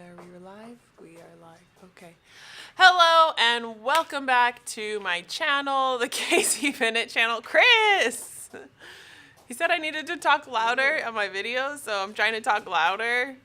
Are we live? We are live. Okay. Hello and welcome back to my channel, the Casey Bennett channel. Chris! He said I needed to talk louder on my videos, so I'm trying to talk louder.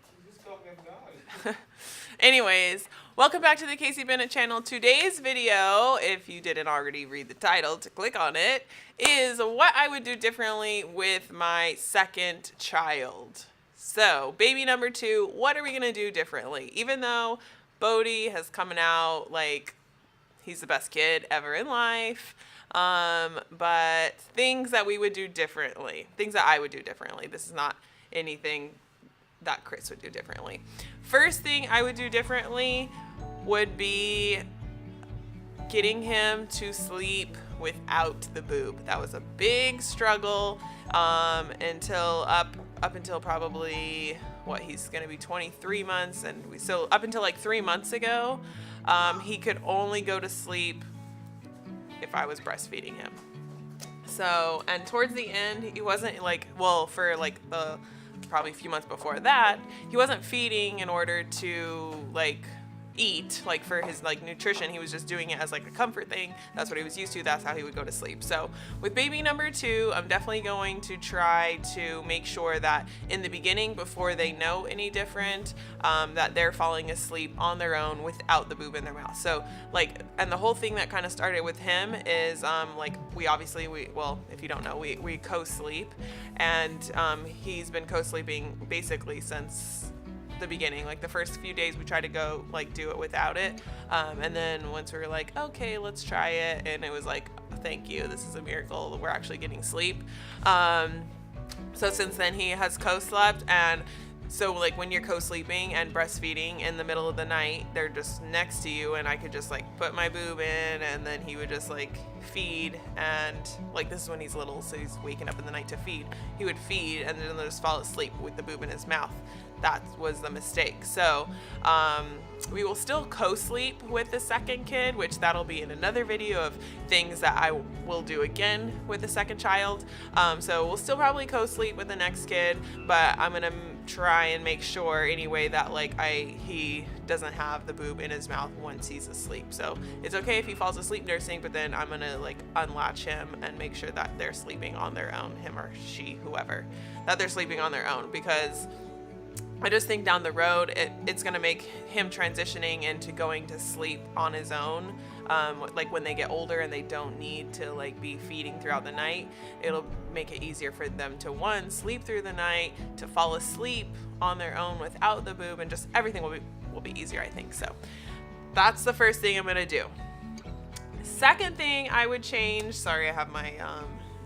Anyways, welcome back to the Casey Bennett channel. Today's video, if you didn't already read the title to click on it, is what I would do differently with my second child. So, baby number 2, what are we going to do differently? Even though Bodhi has coming out like he's the best kid ever in life, but things that we would do differently, things that I would do differently. This is not anything that Chris would do differently. First thing I would do differently would be getting him to sleep without the boob. That was a big struggle until probably he's gonna be 23 months, and so up until like 3 months ago, he could only go to sleep if I was breastfeeding him. So, and towards the end, he wasn't for probably a few months before that, he wasn't feeding in order to eat, for his nutrition. He was just doing it as a comfort thing. That's what he was used to. That's how he would go to sleep. So with baby number 2, I'm definitely going to try to make sure that in the beginning, before they know any different, that they're falling asleep on their own without the boob in their mouth. So and the whole thing that kind of started with him is if you don't know, we co-sleep, and he's been co-sleeping basically since the beginning. The first few days we tried to go do it without it, and then once we were okay, let's try it, and it was thank you, this is a miracle, we're actually getting sleep. So since then he has co-slept, and so when you're co-sleeping and breastfeeding in the middle of the night, they're just next to you, and I could just put my boob in, and then he would just feed, and this is when he's little, so he's waking up in the night to feed. He would feed and then just fall asleep with the boob in his mouth. That was the mistake. So we will still co-sleep with the second kid, which that'll be in another video of things that I will do again with the second child. So we'll still probably co-sleep with the next kid, but I'm gonna try and make sure anyway that he doesn't have the boob in his mouth once he's asleep. So it's okay if he falls asleep nursing, but then I'm gonna unlatch him and make sure that they're sleeping on their own, him or she, whoever, that they're sleeping on their own, because I just think down the road it's going to make him transitioning into going to sleep on his own, when they get older and they don't need to be feeding throughout the night. It'll make it easier for them to, one, sleep through the night, to fall asleep on their own without the boob, and just everything will be easier, I think. So that's the first thing I'm going to do. Second thing I would change, sorry, I have my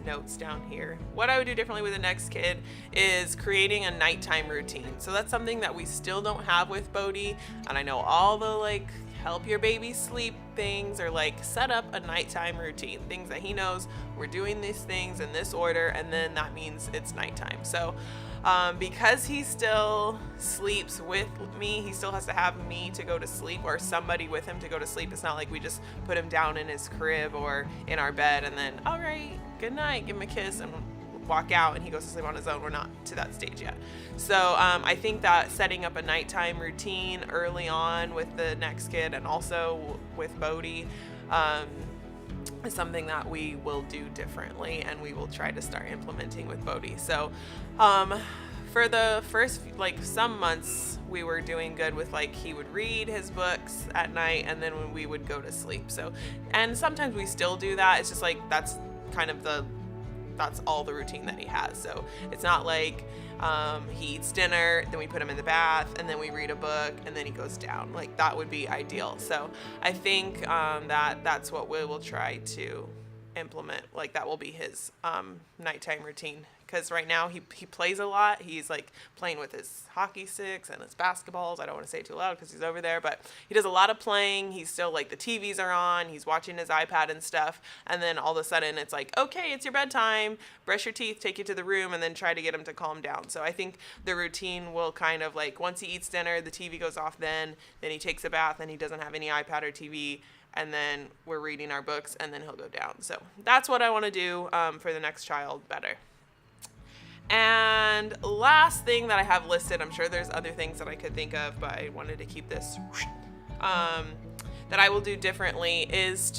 notes down here. What I would do differently with the next kid is creating a nighttime routine. So that's something that we still don't have with Bodhi, and I know all the help your baby sleep things are set up a nighttime routine, things that he knows we're doing these things in this order, and then that means it's nighttime. So because he still sleeps with me, he still has to have me to go to sleep, or somebody with him to go to sleep. It's not like we just put him down in his crib or in our bed and then, all right, good night, give him a kiss and walk out and he goes to sleep on his own. We're not to that stage yet. So I think that setting up a nighttime routine early on with the next kid, and also with Bodhi, is something that we will do differently, and we will try to start implementing with Bodhi. So for the first some months we were doing good with he would read his books at night, and then when we would go to sleep. So, and sometimes we still do that. It's just that's kind of that's all the routine that he has. So it's not he eats dinner, then we put him in the bath, and then we read a book, and then he goes down. That would be ideal. So I think that's what we will try to implement. That will be his nighttime routine, because right now he plays a lot. He's playing with his hockey sticks and his basketballs. I don't want to say it too loud because he's over there, but he does a lot of playing. He's still the TVs are on, he's watching his iPad and stuff, and then all of a sudden it's okay, it's your bedtime, brush your teeth, take you to the room, and then try to get him to calm down. So I think the routine will kind of once he eats dinner, the TV goes off, then he takes a bath, and he doesn't have any iPad or TV, and then we're reading our books, and then he'll go down. So that's what I want to do for the next child better. And last thing that I have listed, I'm sure there's other things that I could think of, but I wanted to keep this that I will do differently is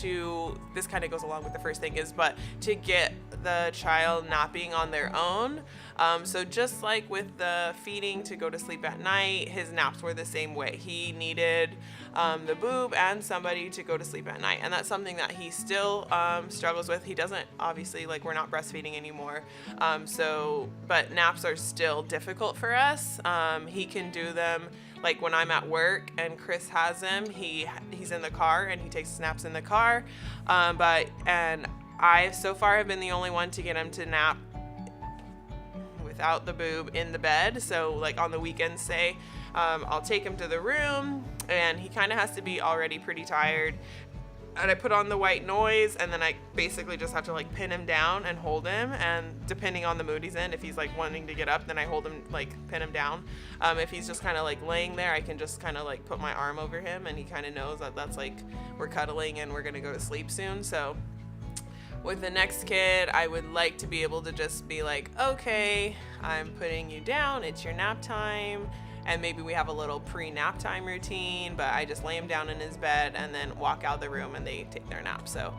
this kind of goes along with the first thing, but to get the child napping on their own. So just like with the feeding to go to sleep at night, his naps were the same way. He needed the boob and somebody to go to sleep at night. And that's something that he still struggles with. He doesn't, obviously, like, we're not breastfeeding anymore. But naps are still difficult for us. He can do them like when I'm at work and Chris has him, he's in the car and he takes naps in the car. And I so far have been the only one to get him to nap without the boob in the bed. So like on the weekends, say, I'll take him to the room and he kind of has to be already pretty tired. And I put on the white noise and then I basically just have to like pin him down and hold him. And depending on the mood he's in, if he's like wanting to get up, then I hold him, like pin him down. If he's just kind of like laying there, I can just kind of like put my arm over him and he kind of knows that that's like we're cuddling and we're gonna go to sleep soon. So with the next kid, I would like to be able to just be like, okay, I'm putting you down, it's your nap time. And maybe we have a little pre-nap time routine, but I just lay him down in his bed and then walk out the room and they take their nap. So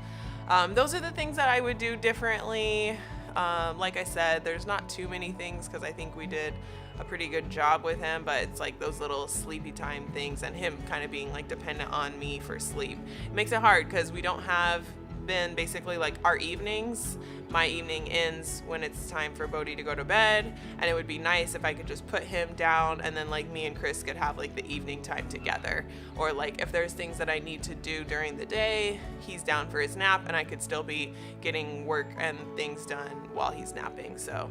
those are the things that I would do differently. Like I said, there's not too many things because I think we did a pretty good job with him, but it's like those little sleepy time things and him kind of being like dependent on me for sleep. It makes it hard because we don't have been basically like our evenings. My evening ends when it's time for Bodhi to go to bed, and it would be nice if I could just put him down and then like me and Chris could have like the evening time together. Or like if there's things that I need to do during the day, he's down for his nap and I could still be getting work and things done while he's napping. So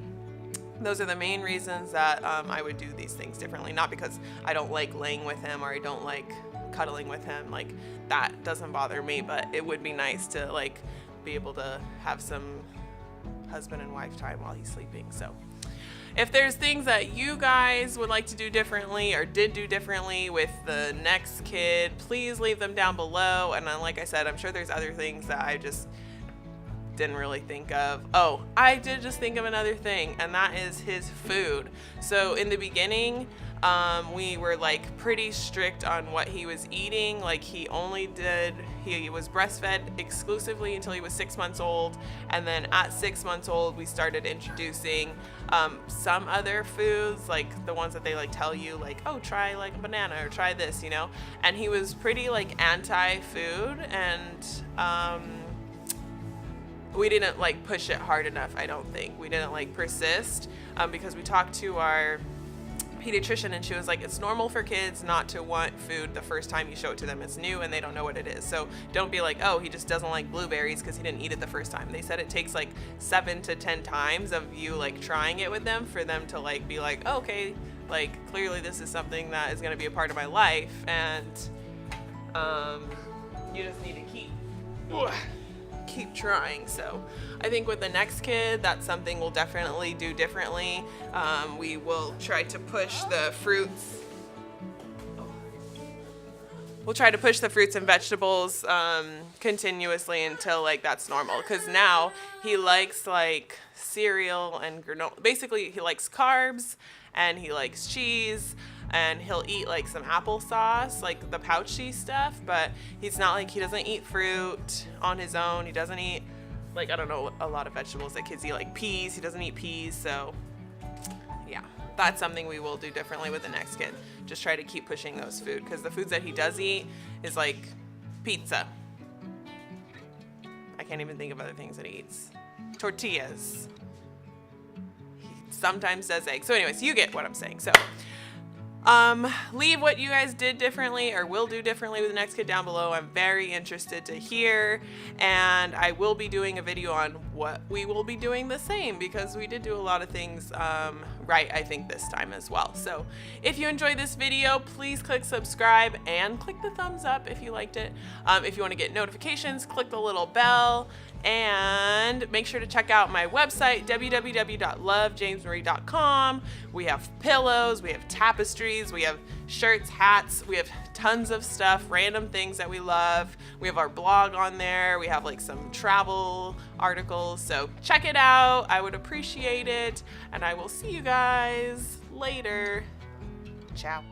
those are the main reasons that I would do these things differently. Not because I don't like laying with him or I don't like cuddling with him, like that doesn't bother me, but it would be nice to like be able to have some husband and wife time while he's sleeping. So if there's things that you guys would like to do differently or did do differently with the next kid, please leave them down below. And then, like I said, I'm sure there's other things that I just didn't really think of. Oh, I did just think of another thing, and that is his food. So in the beginning, we were like pretty strict on what he was eating. Like he was breastfed exclusively until he was 6 months old. And then at 6 months old, we started introducing some other foods, like the ones that they like tell you like, oh, try like a banana or try this, you know? And he was pretty like anti-food, and we didn't like push it hard enough. I don't think we didn't like persist, because we talked to our pediatrician and she was like, it's normal for kids not to want food the first time you show it to them. It's new and they don't know what it is. So don't be like, oh, he just doesn't like blueberries because he didn't eat it the first time. They said it takes like 7 to 10 times of you like trying it with them for them to like be like, oh, okay, like clearly this is something that is going to be a part of my life. And you just need to keep trying. So I think with the next kid, that's something we'll definitely do differently. We will try to push the fruits. We'll try to push the fruits and vegetables continuously until like that's normal. Because now he likes like cereal and granola. Basically, he likes carbs and he likes cheese. And he'll eat like some applesauce, like the pouchy stuff, but he's not like, he doesn't eat fruit on his own. He doesn't eat like, I don't know, a lot of vegetables that kids eat, like peas. He doesn't eat peas. So yeah, that's something we will do differently with the next kid. Just try to keep pushing those food, because the foods that he does eat is like pizza. I can't even think of other things that he eats. Tortillas. He sometimes does eggs. So anyways, you get what I'm saying. So leave what you guys did differently or will do differently with the next kid down below. I'm very interested to hear, and I will be doing a video on what we will be doing the same, because we did do a lot of things right, I think, this time as well. So if you enjoyed this video, please click subscribe and click the thumbs up if you liked it. If you want to get notifications, click the little bell. And make sure to check out my website, www.lovejamesmarie.com. We have pillows, we have tapestries, we have shirts, hats, we have tons of stuff, random things that we love. We have our blog on there. We have like some travel articles. So check it out. I would appreciate it. And I will see you guys later. Ciao.